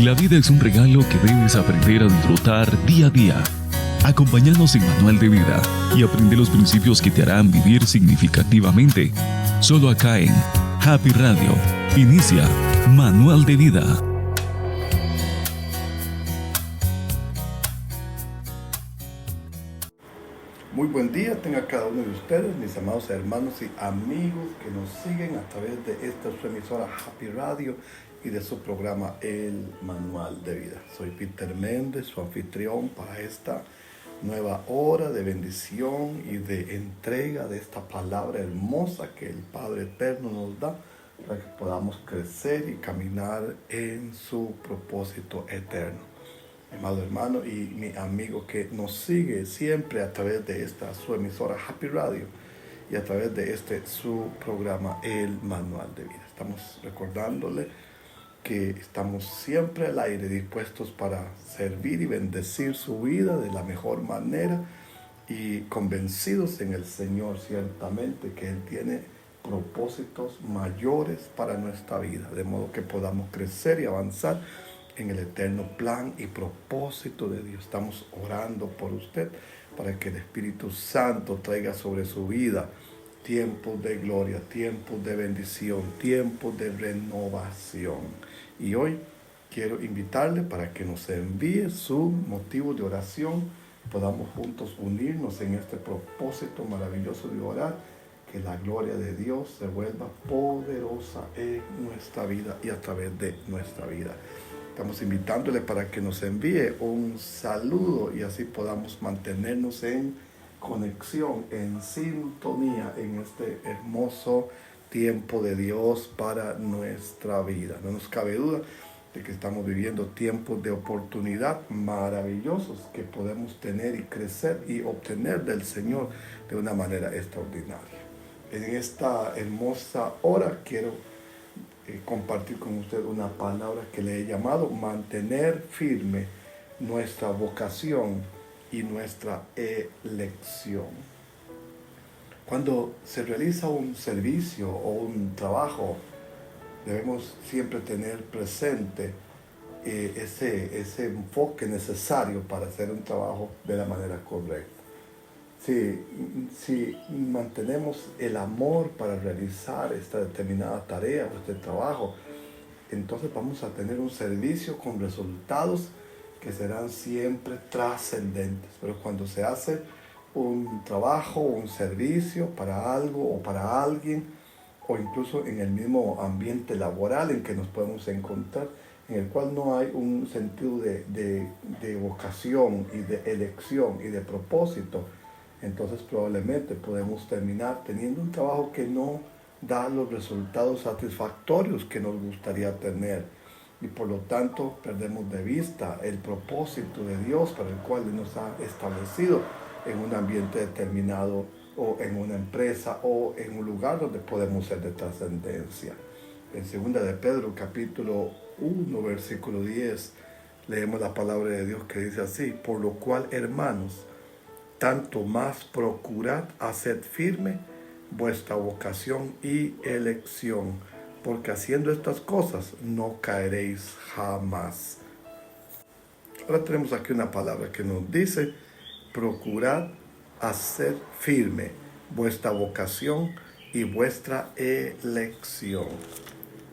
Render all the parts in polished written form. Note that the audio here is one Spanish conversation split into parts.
La vida es un regalo que debes aprender a disfrutar día a día. Acompáñanos en Manual de Vida y aprende los principios que te harán vivir significativamente. Solo acá en Happy Radio. Inicia Manual de Vida. Muy buen día tenga cada uno de ustedes, mis amados hermanos y amigos que nos siguen a través de esta su emisora Happy Radio y de su programa El Manual de Vida. Soy Peter Méndez, su anfitrión para esta nueva hora de bendición y de entrega de esta palabra hermosa que el Padre Eterno nos da para que podamos crecer y caminar en su propósito eterno. Mi amado hermano y mi amigo que nos sigue siempre a través de esta su emisora Happy Radio y a través de su programa El Manual de Vida. Estamos recordándole que estamos siempre al aire, dispuestos para servir y bendecir su vida de la mejor manera y convencidos en el Señor ciertamente que Él tiene propósitos mayores para nuestra vida, de modo que podamos crecer y avanzar en el eterno plan y propósito de Dios. Estamos orando por usted para que el Espíritu Santo traiga sobre su vida tiempos de gloria, tiempos de bendición, tiempos de renovación. Y hoy quiero invitarle para que nos envíe su motivo de oración, podamos juntos unirnos en este propósito maravilloso de orar, que la gloria de Dios se vuelva poderosa en nuestra vida y a través de nuestra vida. Estamos invitándole para que nos envíe un saludo y así podamos mantenernos en conexión, en sintonía en este hermoso tiempo de Dios para nuestra vida. No nos cabe duda de que estamos viviendo tiempos de oportunidad maravillosos que podemos tener y crecer y obtener del Señor de una manera extraordinaria. En esta hermosa hora quiero compartir con usted una palabra que le he llamado mantener firme nuestra vocación y nuestra elección. Cuando se realiza un servicio o un trabajo, debemos siempre tener presente ese enfoque necesario para hacer un trabajo de la manera correcta. Si mantenemos el amor para realizar esta determinada tarea o este trabajo, entonces vamos a tener un servicio con resultados que serán siempre trascendentes. Pero cuando se hace un trabajo, un servicio para algo o para alguien, o incluso en el mismo ambiente laboral en que nos podemos encontrar, en el cual no hay un sentido de vocación y de elección y de propósito, entonces probablemente podemos terminar teniendo un trabajo que no da los resultados satisfactorios que nos gustaría tener. Y por lo tanto perdemos de vista el propósito de Dios para el cual Él nos ha establecido en un ambiente determinado o en una empresa o en un lugar donde podemos ser de trascendencia. En 2 de Pedro capítulo 1 versículo 10 leemos la palabra de Dios que dice así: por lo cual, hermanos, tanto más procurad hacer firme vuestra vocación y elección, porque haciendo estas cosas no caeréis jamás. Ahora tenemos aquí una palabra que nos dice: procurad hacer firme vuestra vocación y vuestra elección.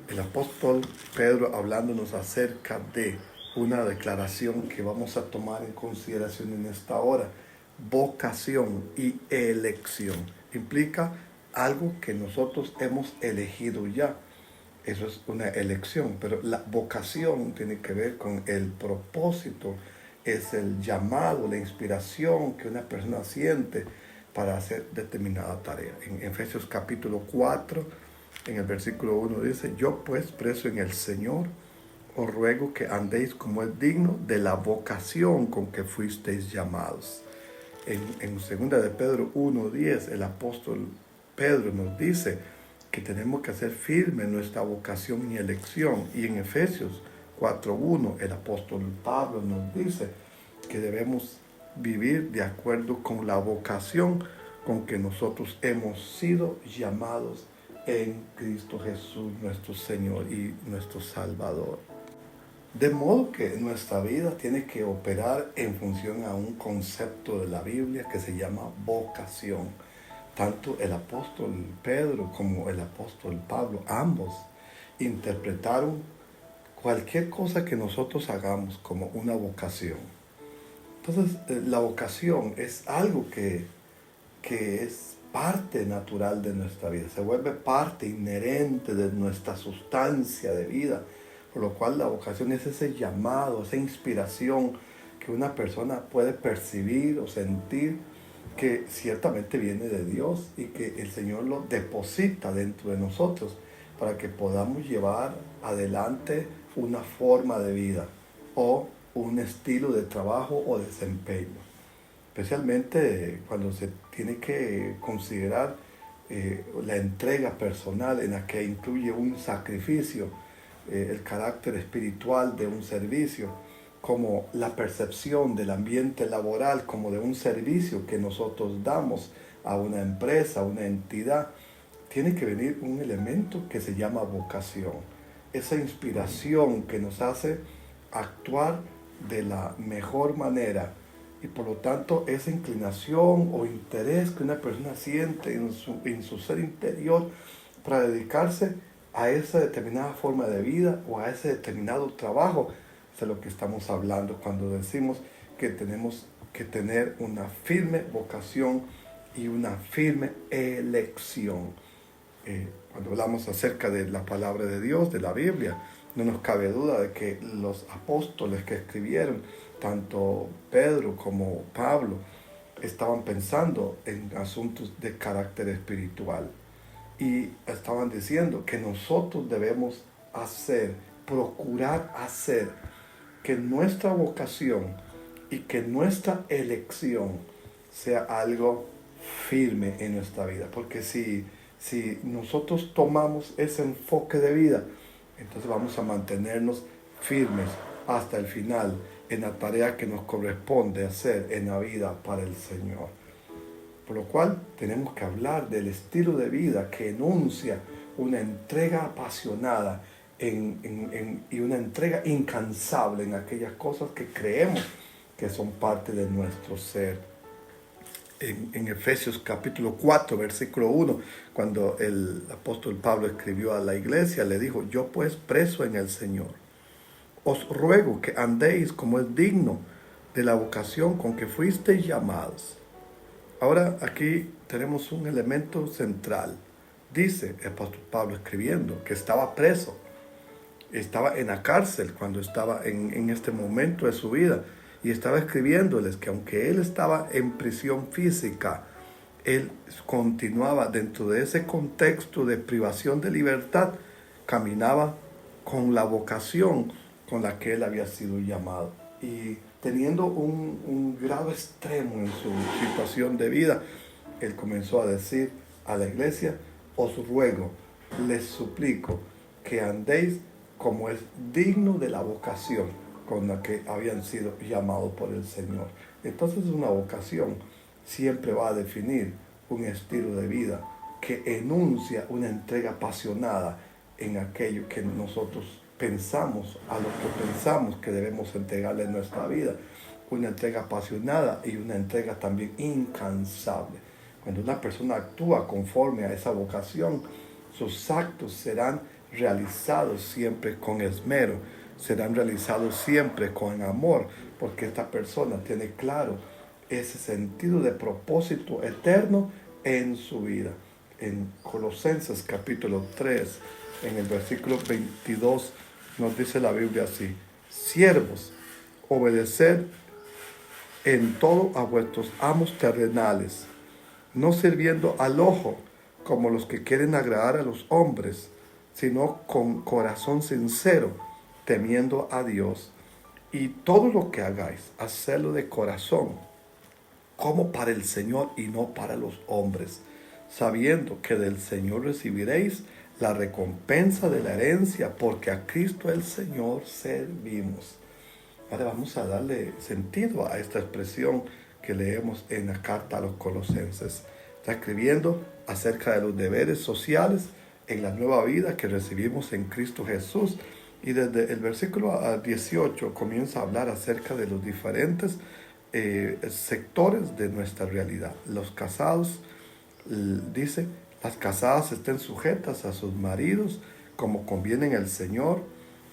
El apóstol Pedro, hablándonos acerca de una declaración que vamos a tomar en consideración en esta hora: vocación y elección. Implica algo que nosotros hemos elegido ya. Eso es una elección, pero la vocación tiene que ver con el propósito, es el llamado, la inspiración que una persona siente para hacer determinada tarea. En Efesios capítulo 4, en el versículo 1 dice: yo pues, preso en el Señor, os ruego que andéis como es digno de la vocación con que fuisteis llamados. En 2 de Pedro 1:10, el apóstol Pedro nos dice que tenemos que hacer firme nuestra vocación y elección. Y en Efesios 4:1, el apóstol Pablo nos dice que debemos vivir de acuerdo con la vocación con que nosotros hemos sido llamados en Cristo Jesús, nuestro Señor y nuestro Salvador. De modo que nuestra vida tiene que operar en función a un concepto de la Biblia que se llama vocación. Tanto el apóstol Pedro como el apóstol Pablo, ambos interpretaron cualquier cosa que nosotros hagamos como una vocación. Entonces, la vocación es algo que es parte natural de nuestra vida, se vuelve parte inherente de nuestra sustancia de vida, por lo cual la vocación es ese llamado, esa inspiración que una persona puede percibir o sentir que ciertamente viene de Dios y que el Señor lo deposita dentro de nosotros para que podamos llevar adelante una forma de vida o un estilo de trabajo o desempeño. Especialmente cuando se tiene que considerar la entrega personal en la que incluye un sacrificio, el carácter espiritual de un servicio, como la percepción del ambiente laboral como de un servicio que nosotros damos a una empresa, a una entidad, tiene que venir un elemento que se llama vocación. Esa inspiración que nos hace actuar de la mejor manera y por lo tanto esa inclinación o interés que una persona siente en su ser interior para dedicarse a esa determinada forma de vida o a ese determinado trabajo. Es de lo que estamos hablando cuando decimos que tenemos que tener una firme vocación y una firme elección. Cuando hablamos acerca de la palabra de Dios, de la Biblia, no nos cabe duda de que los apóstoles que escribieron, tanto Pedro como Pablo, estaban pensando en asuntos de carácter espiritual y estaban diciendo que nosotros debemos procurar hacer que nuestra vocación y que nuestra elección sea algo firme en nuestra vida, porque si nosotros tomamos ese enfoque de vida, entonces vamos a mantenernos firmes hasta el final en la tarea que nos corresponde hacer en la vida para el Señor. Por lo cual tenemos que hablar del estilo de vida que enuncia una entrega apasionada y una entrega incansable en aquellas cosas que creemos que son parte de nuestro ser. En Efesios capítulo 4, versículo 1, cuando el apóstol Pablo escribió a la iglesia, le dijo: yo pues, preso en el Señor, os ruego que andéis como es digno de la vocación con que fuisteis llamados. Ahora aquí tenemos un elemento central. Dice el apóstol Pablo escribiendo que estaba preso, estaba en la cárcel cuando estaba en este momento de su vida. Y estaba escribiéndoles que aunque él estaba en prisión física, él continuaba dentro de ese contexto de privación de libertad, caminaba con la vocación con la que él había sido llamado. Y teniendo un grado extremo en su situación de vida, él comenzó a decir a la iglesia: os ruego, les suplico que andéis como es digno de la vocación con la que habían sido llamados por el Señor. Entonces una vocación siempre va a definir un estilo de vida que enuncia una entrega apasionada en aquello que nosotros pensamos, a lo que pensamos que debemos entregarle en nuestra vida. Una entrega apasionada y una entrega también incansable. Cuando una persona actúa conforme a esa vocación, sus actos serán realizados siempre con esmero, serán realizados siempre con amor, porque esta persona tiene claro ese sentido de propósito eterno en su vida. En Colosenses capítulo 3, en el versículo 22, nos dice la Biblia así: siervos, obedeced en todo a vuestros amos terrenales, no sirviendo al ojo como los que quieren agradar a los hombres, sino con corazón sincero, temiendo a Dios. Y todo lo que hagáis, hacedlo de corazón, como para el Señor y no para los hombres, sabiendo que del Señor recibiréis la recompensa de la herencia, porque a Cristo el Señor servimos. Ahora vamos a darle sentido a esta expresión que leemos en la carta a los Colosenses. Está escribiendo acerca de los deberes sociales en la nueva vida que recibimos en Cristo Jesús, Y desde el versículo 18 comienza a hablar acerca de los diferentes sectores de nuestra realidad. Los casados, dice, las casadas estén sujetas a sus maridos como conviene en el Señor.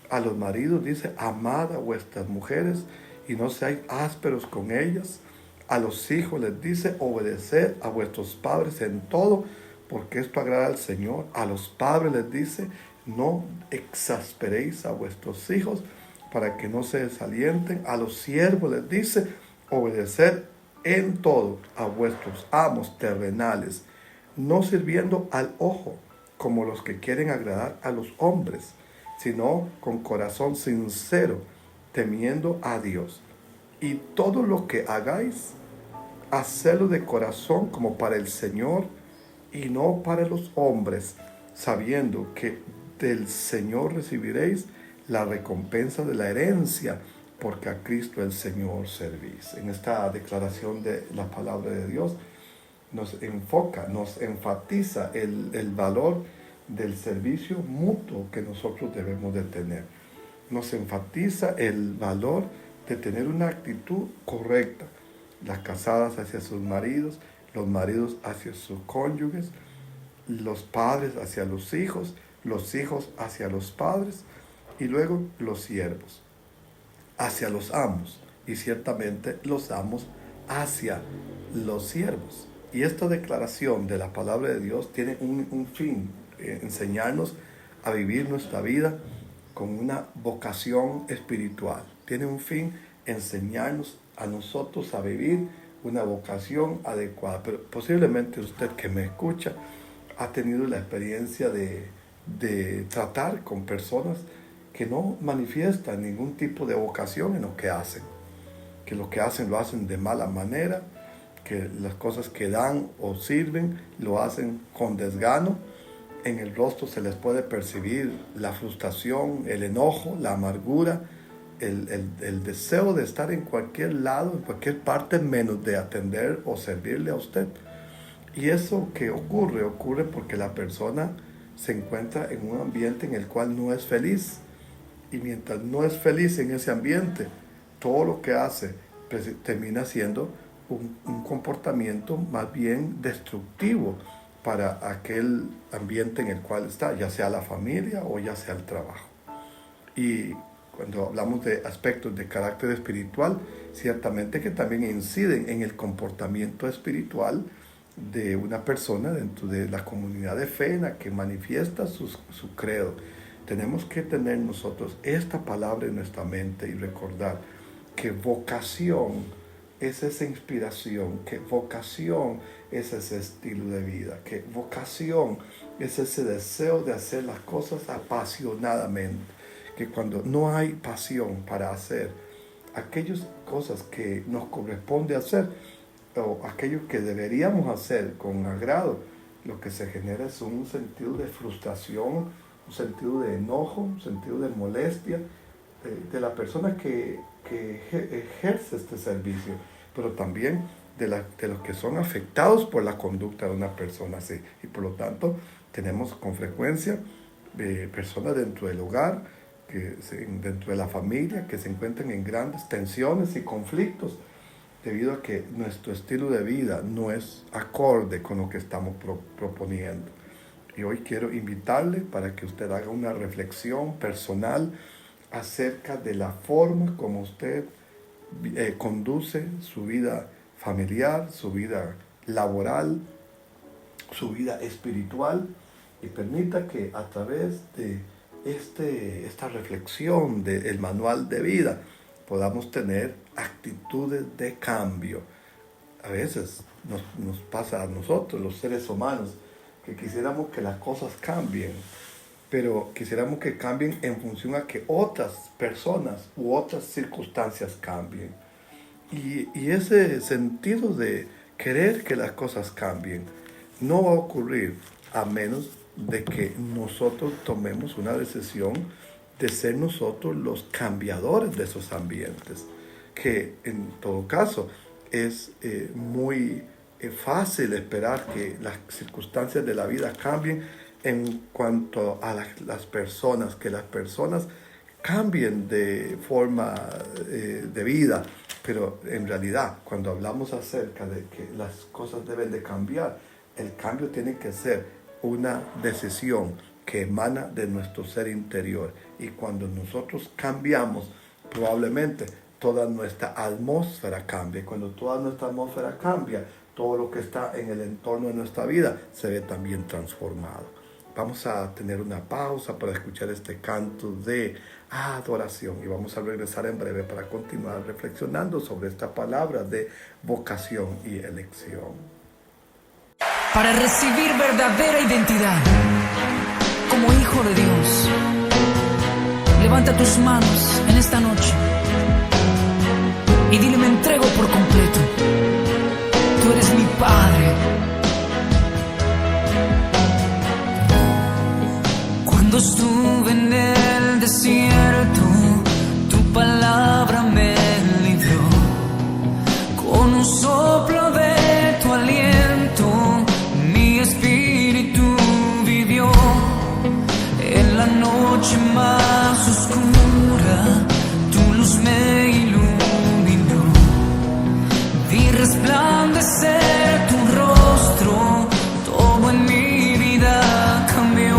A los maridos dice, amad a vuestras mujeres y no seáis ásperos con ellas. A los hijos les dice, obedeced a vuestros padres en todo, porque esto agrada al Señor. A los padres les dice, no exasperéis a vuestros hijos para que no se desalienten. A los siervos les dice, obedeced en todo a vuestros amos terrenales, no sirviendo al ojo como los que quieren agradar a los hombres, sino con corazón sincero, temiendo a Dios. Y todo lo que hagáis, hacedlo de corazón como para el Señor y no para los hombres, sabiendo que del Señor recibiréis la recompensa de la herencia, porque a Cristo el Señor servís. En esta declaración de la palabra de Dios nos enfoca, nos enfatiza el valor del servicio mutuo que nosotros debemos de tener. Nos enfatiza el valor de tener una actitud correcta. Las casadas hacia sus maridos, los maridos hacia sus cónyuges, los padres hacia los hijos hacia los padres y luego los siervos hacia los amos y ciertamente los amos hacia los siervos. Y esta declaración de la palabra de Dios tiene un fin, enseñarnos a vivir nuestra vida con una vocación espiritual. Tiene un fin, enseñarnos a nosotros a vivir una vocación adecuada. Pero posiblemente usted que me escucha ha tenido la experiencia de tratar con personas que no manifiestan ningún tipo de vocación en lo que hacen, que lo que hacen lo hacen de mala manera, que las cosas que dan o sirven lo hacen con desgano. En el rostro se les puede percibir la frustración, el enojo, la amargura, el deseo de estar en cualquier lado, en cualquier parte, menos de atender o servirle a usted. Y eso que ocurre porque la persona se encuentra en un ambiente en el cual no es feliz. Y mientras no es feliz en ese ambiente, todo lo que hace termina siendo un comportamiento más bien destructivo para aquel ambiente en el cual está, ya sea la familia o ya sea el trabajo. Y cuando hablamos de aspectos de carácter espiritual, ciertamente que también inciden en el comportamiento espiritual de una persona dentro de la comunidad de fe en la que manifiesta su credo. Tenemos que tener nosotros esta palabra en nuestra mente y recordar que vocación es esa inspiración, que vocación es ese estilo de vida, que vocación es ese deseo de hacer las cosas apasionadamente, que cuando no hay pasión para hacer aquellas cosas que nos corresponde hacer o aquello que deberíamos hacer con agrado, lo que se genera es un sentido de frustración, un sentido de enojo, un sentido de molestia de la persona que ejerce este servicio, pero también de los que son afectados por la conducta de una persona así. Y por lo tanto, tenemos con frecuencia personas dentro del hogar, dentro de la familia, que se encuentran en grandes tensiones y conflictos debido a que nuestro estilo de vida no es acorde con lo que estamos proponiendo. Y hoy quiero invitarle para que usted haga una reflexión personal acerca de la forma como usted conduce su vida familiar, su vida laboral, su vida espiritual, y permita que a través de esta reflexión del manual de vida podamos tener actitudes de cambio. A veces nos pasa a nosotros, los seres humanos, que quisiéramos que las cosas cambien, pero quisiéramos que cambien en función a que otras personas u otras circunstancias cambien. Y ese sentido de querer que las cosas cambien no va a ocurrir a menos de que nosotros tomemos una decisión de ser nosotros los cambiadores de esos ambientes, que en todo caso es muy fácil esperar que las circunstancias de la vida cambien en cuanto a las personas, que las personas cambien de forma de vida. Pero en realidad, cuando hablamos acerca de que las cosas deben de cambiar, el cambio tiene que ser una decisión que emana de nuestro ser interior. Y cuando nosotros cambiamos, probablemente toda nuestra atmósfera cambia. Cuando toda nuestra atmósfera cambia, todo lo que está en el entorno de nuestra vida se ve también transformado. Vamos a tener una pausa para escuchar este canto de adoración y vamos a regresar en breve para continuar reflexionando sobre esta palabra de vocación y elección. Para recibir verdadera identidad como hijo de Dios, levanta tus manos en esta noche y dile: me entrego por completo. Tú eres mi Padre. Cuando estuve en el desierto, tu palabra me libró. Con un soplo de tu aliento, mi espíritu vivió. En la noche más oscura, tu luz me iluminó. Vi resplandecer tu rostro, todo en mi vida cambió.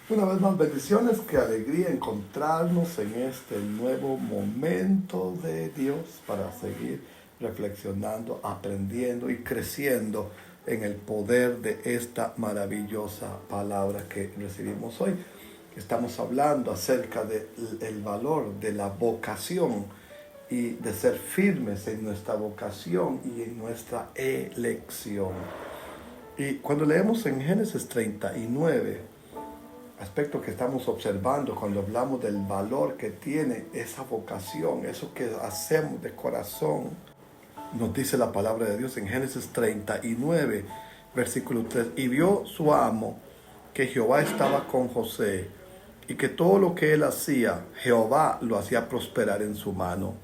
Una vez más, bendiciones, qué alegría encontrarnos en este nuevo momento de Dios para seguir reflexionando, aprendiendo y creciendo en el poder de esta maravillosa palabra que recibimos hoy. Estamos hablando acerca del valor de la vocación y de ser firmes en nuestra vocación y en nuestra elección. Y cuando leemos en Génesis 39, aspecto que estamos observando cuando hablamos del valor que tiene esa vocación, eso que hacemos de corazón, nos dice la palabra de Dios en Génesis 39, versículo 3, y vio su amo que Jehová estaba con José y que todo lo que él hacía, Jehová lo hacía prosperar en su mano.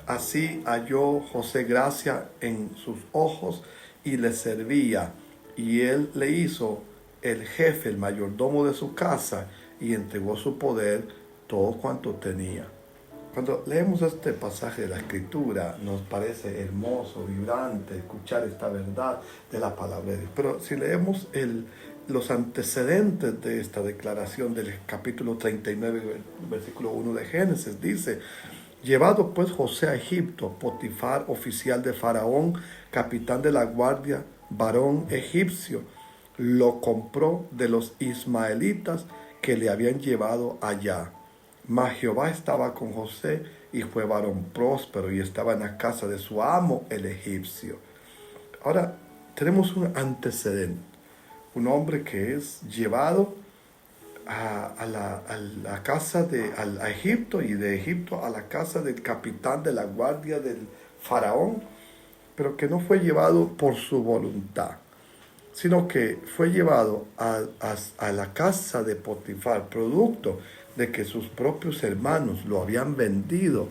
Así halló José gracia en sus ojos y le servía, y él le hizo el jefe, el mayordomo de su casa, y entregó su poder todo cuanto tenía. Cuando leemos este pasaje de la Escritura, nos parece hermoso, vibrante, escuchar esta verdad de la palabra de Dios. Pero si leemos los antecedentes de esta declaración del capítulo 39, versículo 1 de Génesis, dice: llevado pues José a Egipto, Potifar, oficial de Faraón, capitán de la guardia, varón egipcio, lo compró de los ismaelitas que le habían llevado allá. Mas Jehová estaba con José y fue varón próspero y estaba en la casa de su amo el egipcio. Ahora tenemos un antecedente, un hombre que es llevado a la casa a Egipto, y de Egipto a la casa del capitán de la guardia del faraón, pero que no fue llevado por su voluntad, sino que fue llevado a la casa de Potifar, producto de que sus propios hermanos lo habían vendido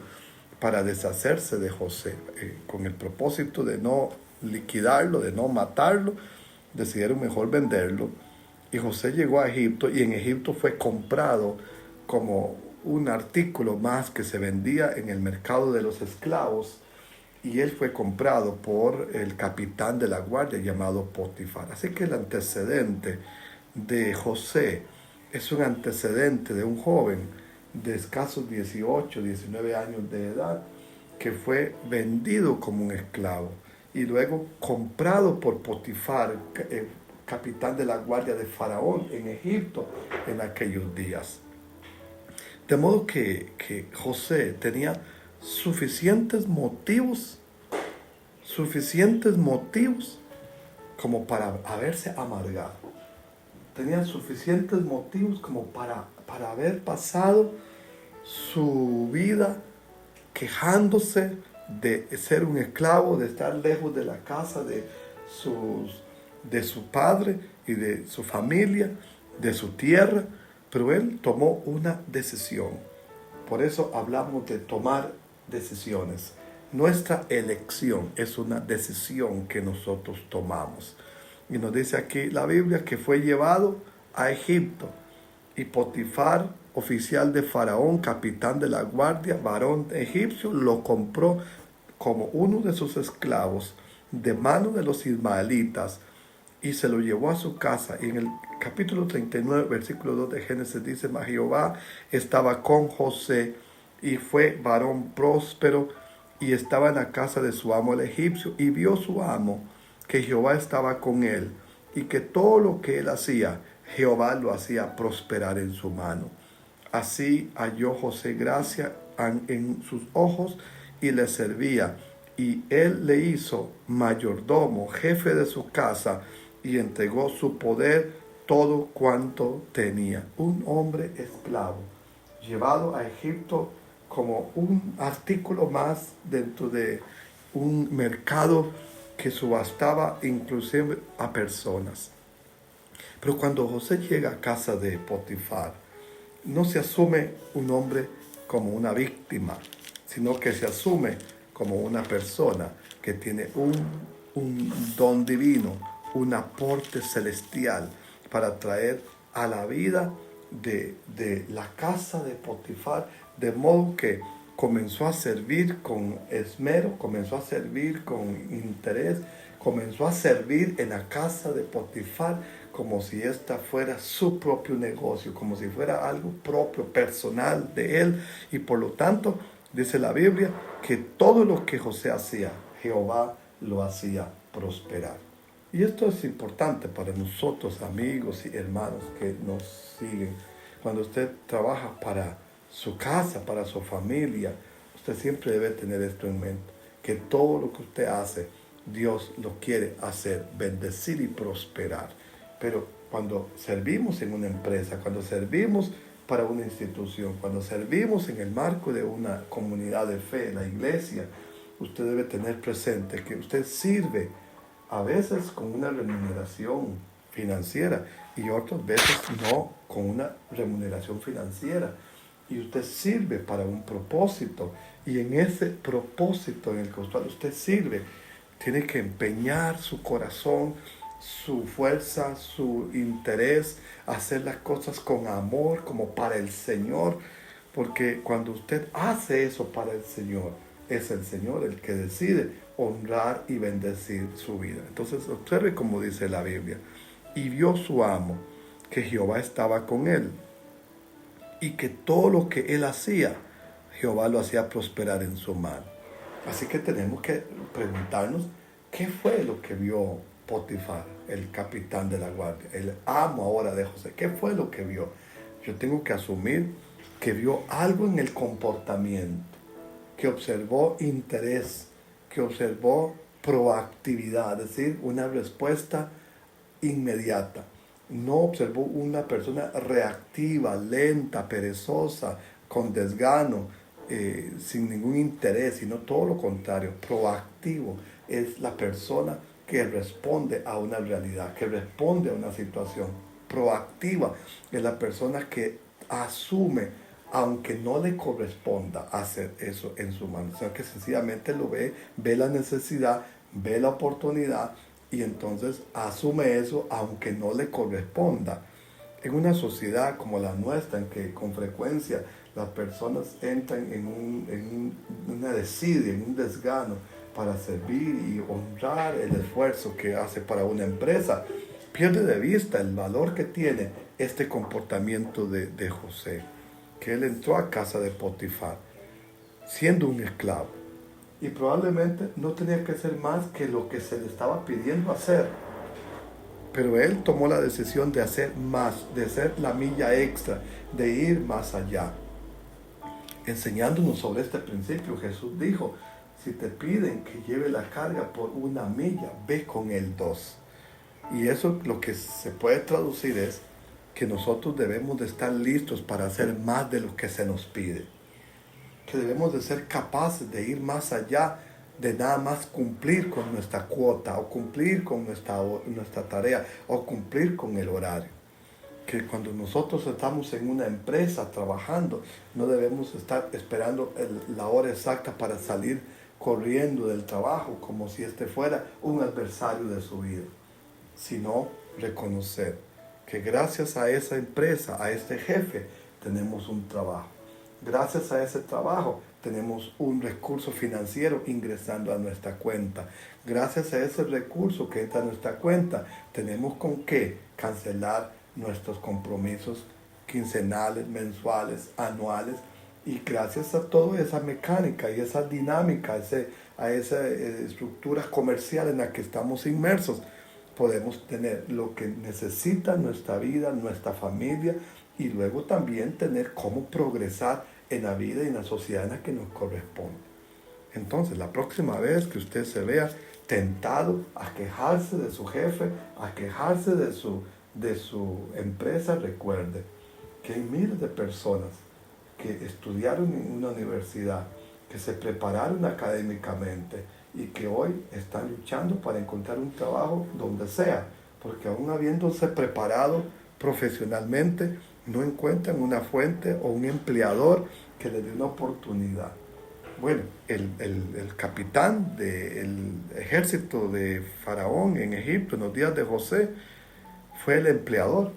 para deshacerse de José, con el propósito de no liquidarlo, de no matarlo, decidieron mejor venderlo. Y José llegó a Egipto, y en Egipto fue comprado como un artículo más que se vendía en el mercado de los esclavos, y él fue comprado por el capitán de la guardia llamado Potifar. Así que el antecedente de José es un antecedente de un joven de escasos 18, 19 años de edad que fue vendido como un esclavo y luego comprado por Potifar, capitán de la guardia de Faraón en Egipto en aquellos días. De modo que José tenía suficientes motivos como para haberse amargado. Tenía suficientes motivos como para haber pasado su vida quejándose de ser un esclavo, de estar lejos de la casa de su padre y de su familia, de su tierra, pero él tomó una decisión. Por eso hablamos de tomar decisiones. Nuestra elección es una decisión que nosotros tomamos. Y nos dice aquí la Biblia que fue llevado a Egipto, y Potifar, oficial de Faraón, capitán de la guardia, varón egipcio, lo compró como uno de sus esclavos de mano de los ismaelitas y se lo llevó a su casa. Y en el capítulo 39, versículo 2 de Génesis dice: mas Jehová estaba con José y fue varón próspero y estaba en la casa de su amo el egipcio, y vio su amo que Jehová estaba con él y que todo lo que él hacía, Jehová lo hacía prosperar en su mano. Así halló José gracia en sus ojos y le servía, y él le hizo mayordomo, jefe de su casa, y entregó su poder todo cuanto tenía. Un hombre esclavo, llevado a Egipto como un artículo más dentro de un mercado que subastaba inclusive a personas. Pero cuando José llega a casa de Potifar, no se asume un hombre como una víctima, sino que se asume como una persona que tiene un don divino, un aporte celestial para traer a la vida de la casa de Potifar, de modo que comenzó a servir con esmero, comenzó a servir con interés, comenzó a servir en la casa de Potifar como si esta fuera su propio negocio, como si fuera algo propio, personal de él. Y por lo tanto, dice la Biblia, que todo lo que José hacía, Jehová lo hacía prosperar. Y esto es importante para nosotros, amigos y hermanos que nos siguen, cuando usted trabaja para su casa, para su familia, usted siempre debe tener esto en mente, que todo lo que usted hace, Dios lo quiere hacer, bendecir y prosperar. Pero cuando servimos en una empresa, cuando servimos para una institución, cuando servimos en el marco de una comunidad de fe, la iglesia, usted debe tener presente que usted sirve a veces con una remuneración financiera y otras veces no con una remuneración financiera. Y usted sirve para un propósito. Y en ese propósito en el que usted sirve, tiene que empeñar su corazón, su fuerza, su interés, hacer las cosas con amor, como para el Señor. Porque cuando usted hace eso para el Señor, es el Señor el que decide honrar y bendecir su vida. Entonces observe como dice la Biblia. Y vio su amo que Jehová estaba con él, y que todo lo que él hacía, Jehová lo hacía prosperar en su mano. Así que tenemos que preguntarnos, ¿qué fue lo que vio Potifar, el capitán de la guardia, el amo ahora de José? ¿Qué fue lo que vio? Yo tengo que asumir que vio algo en el comportamiento, que observó interés, que observó proactividad, es decir, una respuesta inmediata. No observó una persona reactiva, lenta, perezosa, con desgano, sin ningún interés, sino todo lo contrario. Proactivo es la persona que responde a una realidad, que responde a una situación. Proactiva es la persona que asume, aunque no le corresponda hacer eso en su mano, sino que sencillamente lo ve la necesidad, ve la oportunidad, y entonces asume eso aunque no le corresponda. En una sociedad como la nuestra, en que con frecuencia las personas entran en una desidia, en un desgano para servir y honrar el esfuerzo que hace para una empresa, pierde de vista el valor que tiene este comportamiento de José, que él entró a casa de Potifar siendo un esclavo. Y probablemente no tenía que hacer más que lo que se le estaba pidiendo hacer. Pero él tomó la decisión de hacer más, de hacer la milla extra, de ir más allá. Enseñándonos sobre este principio, Jesús dijo, si te piden que lleve la carga por 1 milla, ve con él 2. Y eso lo que se puede traducir es que nosotros debemos de estar listos para hacer más de lo que se nos pide. Que debemos de ser capaces de ir más allá de nada más cumplir con nuestra cuota, o cumplir con nuestra tarea, o cumplir con el horario. Que cuando nosotros estamos en una empresa trabajando, no debemos estar esperando la hora exacta para salir corriendo del trabajo como si este fuera un adversario de su vida, sino reconocer que gracias a esa empresa, a este jefe, tenemos un trabajo. Gracias a ese trabajo tenemos un recurso financiero ingresando a nuestra cuenta. Gracias a ese recurso que entra a nuestra cuenta, tenemos con qué cancelar nuestros compromisos quincenales, mensuales, anuales. Y gracias a toda esa mecánica y esa dinámica, a esa estructura comercial en la que estamos inmersos, podemos tener lo que necesita nuestra vida, nuestra familia, y luego también tener cómo progresar en la vida y en la sociedad en la que nos corresponde. Entonces, la próxima vez que usted se vea tentado a quejarse de su jefe, a quejarse de su empresa, recuerde que hay miles de personas que estudiaron en una universidad, que se prepararon académicamente y que hoy están luchando para encontrar un trabajo donde sea, porque aún habiéndose preparado profesionalmente, no encuentran una fuente o un empleador que les dé una oportunidad. Bueno, el capitán del ejército de Faraón en Egipto en los días de José fue el empleador.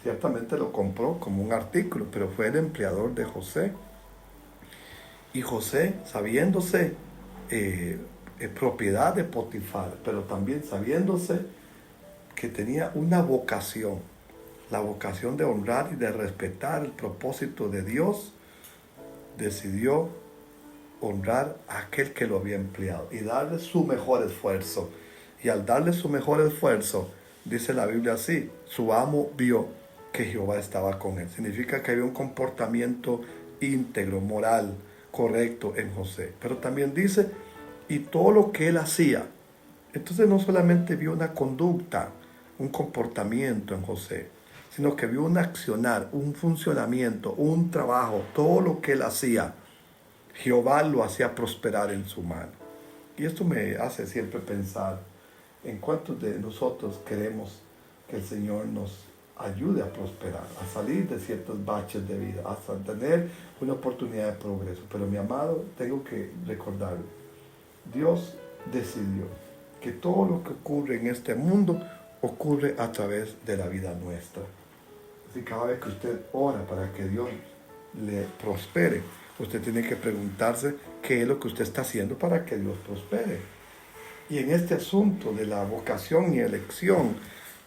Ciertamente lo compró como un artículo, pero fue el empleador de José. Y José, sabiéndose propiedad de Potifar, pero también sabiéndose que tenía una vocación, la vocación de honrar y de respetar el propósito de Dios, decidió honrar a aquel que lo había empleado y darle su mejor esfuerzo. Y al darle su mejor esfuerzo, dice la Biblia así, su amo vio que Jehová estaba con él. Significa que había un comportamiento íntegro, moral, correcto en José. Pero también dice, y todo lo que él hacía. Entonces no solamente vio una conducta, un comportamiento en José, sino que vio un accionar, un funcionamiento, un trabajo, todo lo que él hacía. Jehová lo hacía prosperar en su mano. Y esto me hace siempre pensar en cuántos de nosotros queremos que el Señor nos ayude a prosperar, a salir de ciertos baches de vida, hasta tener una oportunidad de progreso. Pero mi amado, tengo que recordarlo. Dios decidió que todo lo que ocurre en este mundo ocurre a través de la vida nuestra. Así que cada vez que usted ora para que Dios le prospere, usted tiene que preguntarse qué es lo que usted está haciendo para que Dios prospere. Y en este asunto de la vocación y elección,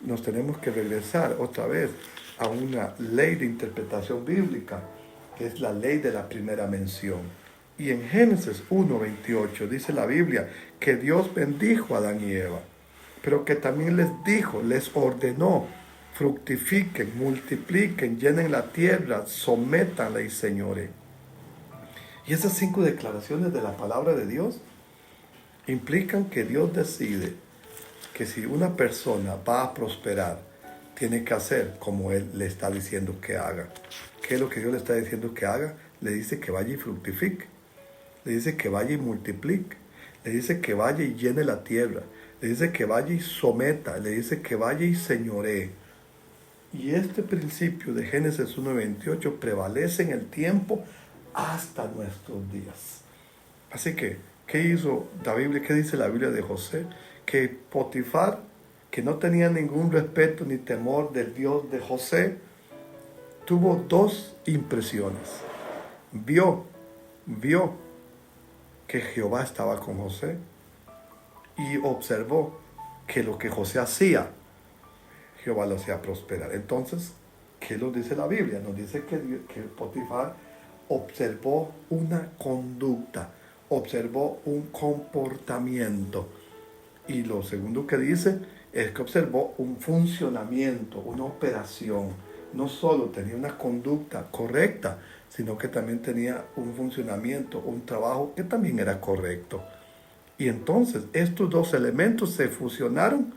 nos tenemos que regresar otra vez a una ley de interpretación bíblica, que es la ley de la primera mención. Y en Génesis 1:28 dice la Biblia que Dios bendijo a Adán y Eva, pero que también les dijo, les ordenó: fructifiquen, multipliquen, llenen la tierra, sométanla y señoreen. Y esas 5 declaraciones de la palabra de Dios implican que Dios decide que si una persona va a prosperar, tiene que hacer como Él le está diciendo que haga. ¿Qué es lo que Dios le está diciendo que haga? Le dice que vaya y fructifique. Le dice que vaya y multiplique. Le dice que vaya y llene la tierra. Le dice que vaya y someta. Le dice que vaya y señoree. Y este principio de Génesis 1:28 prevalece en el tiempo hasta nuestros días. Así que, ¿qué hizo la Biblia? ¿Qué dice la Biblia de José? Que Potifar, que no tenía ningún respeto ni temor del Dios de José, tuvo 2 impresiones. Vio que Jehová estaba con José y observó que lo que José hacía, Jehová lo hacía prosperar. Entonces, ¿qué nos dice la Biblia? Nos dice que Potifar observó una conducta, observó un comportamiento. Y lo segundo que dice es que observó un funcionamiento, una operación. No solo tenía una conducta correcta, sino que también tenía un funcionamiento, un trabajo que también era correcto. Y entonces estos 2 elementos se fusionaron,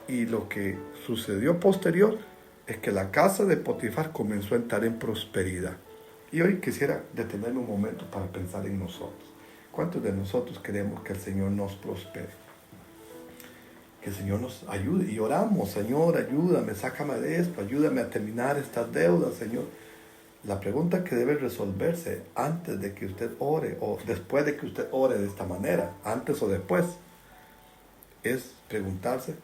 y lo que sucedió posterior es que la casa de Potifar comenzó a entrar en prosperidad. Y hoy quisiera detenerme un momento para pensar en nosotros. ¿Cuántos de nosotros queremos que el Señor nos prospere? Que el Señor nos ayude. Y oramos: Señor, ayúdame, sácame de esto, ayúdame a terminar estas deudas, Señor. La pregunta que debe resolverse antes de que usted ore, o después de que usted ore de esta manera, antes o después, es preguntarse: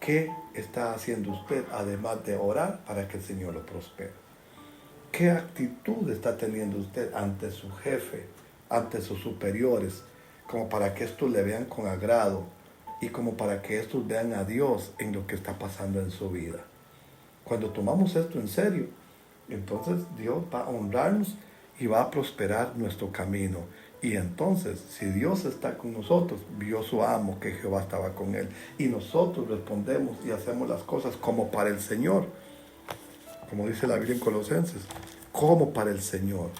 ¿qué está haciendo usted además de orar para que el Señor lo prospere? ¿Qué actitud está teniendo usted ante su jefe, ante sus superiores, como para que estos le vean con agrado y como para que estos vean a Dios en lo que está pasando en su vida? Cuando tomamos esto en serio, entonces Dios va a honrarnos y va a prosperar nuestro camino. Y entonces, si Dios está con nosotros, vio su amo que Jehová estaba con él, y nosotros respondemos y hacemos las cosas como para el Señor, como dice la Biblia en Colosenses, como para el Señor,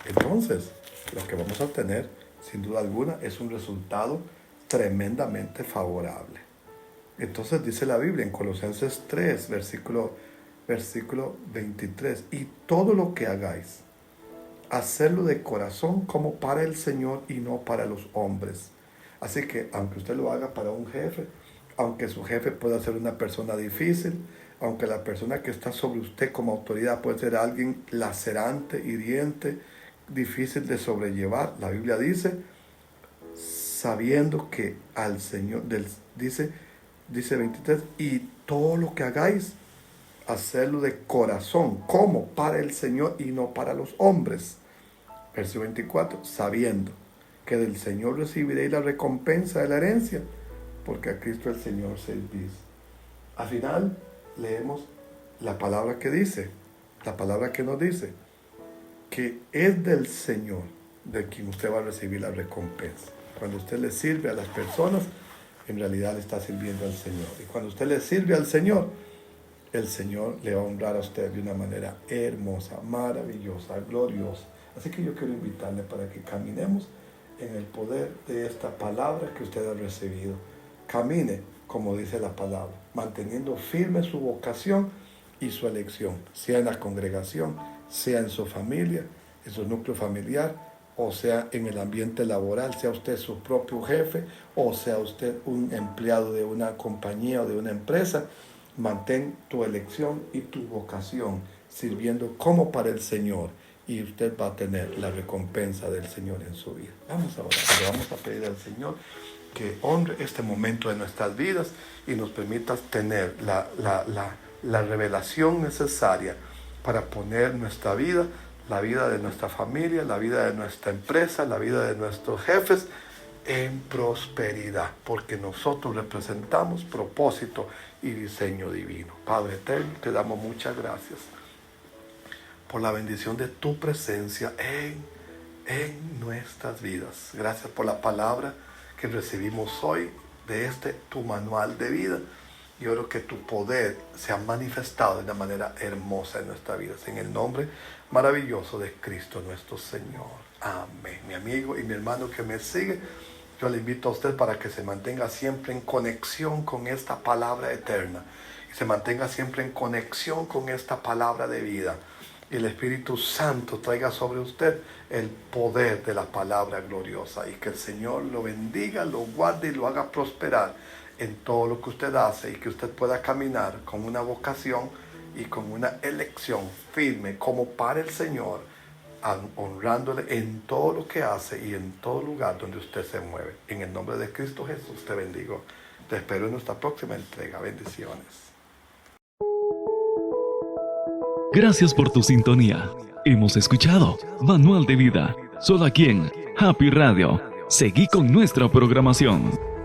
entonces lo que vamos a tener, sin duda alguna, es un resultado tremendamente favorable. Entonces dice la Biblia en Colosenses 3, versículo 23, y todo lo que hagáis, hacerlo de corazón como para el Señor y no para los hombres. Así que aunque usted lo haga para un jefe, aunque su jefe pueda ser una persona difícil, aunque la persona que está sobre usted como autoridad puede ser alguien lacerante, hiriente, difícil de sobrellevar, la Biblia dice, sabiendo que al Señor, dice 23, y todo lo que hagáis, hacerlo de corazón, como para el Señor y no para los hombres. Verso 24, sabiendo que del Señor recibiréis la recompensa de la herencia, porque a Cristo el Señor servís. Al final leemos la palabra que dice, la palabra que nos dice, que es del Señor de quien usted va a recibir la recompensa. Cuando usted le sirve a las personas, en realidad le está sirviendo al Señor. Y cuando usted le sirve al Señor, el Señor le va a honrar a usted de una manera hermosa, maravillosa, gloriosa. Así que yo quiero invitarle para que caminemos en el poder de esta palabra que usted ha recibido. Camine, como dice la palabra, manteniendo firme su vocación y su elección, sea en la congregación, sea en su familia, en su núcleo familiar, o sea en el ambiente laboral, sea usted su propio jefe, o sea usted un empleado de una compañía o de una empresa. Mantén tu elección y tu vocación sirviendo como para el Señor, y usted va a tener la recompensa del Señor en su vida. Vamos a orar, le vamos a pedir al Señor que honre este momento de nuestras vidas y nos permita tener la revelación necesaria para poner nuestra vida, la vida de nuestra familia, la vida de nuestra empresa, la vida de nuestros jefes en prosperidad, porque nosotros representamos propósito y diseño divino. Padre eterno, te damos muchas gracias por la bendición de tu presencia en nuestras vidas. Gracias por la palabra que recibimos hoy de tu manual de vida. Y oro que tu poder se ha manifestado de una manera hermosa en nuestras vidas. En el nombre maravilloso de Cristo nuestro Señor. Amén. Mi amigo y mi hermano que me sigue, yo le invito a usted para que se mantenga siempre en conexión con esta palabra eterna. Y se mantenga siempre en conexión con esta palabra de vida. Y el Espíritu Santo traiga sobre usted el poder de la palabra gloriosa. Y que el Señor lo bendiga, lo guarde y lo haga prosperar en todo lo que usted hace. Y que usted pueda caminar con una vocación y con una elección firme como para el Señor, honrándole en todo lo que hace y en todo lugar donde usted se mueve. En el nombre de Cristo Jesús te bendigo. Te espero en nuestra próxima entrega. Bendiciones. Gracias por tu sintonía. Hemos escuchado Manual de Vida, solo aquí en Happy Radio. Seguí con nuestra programación.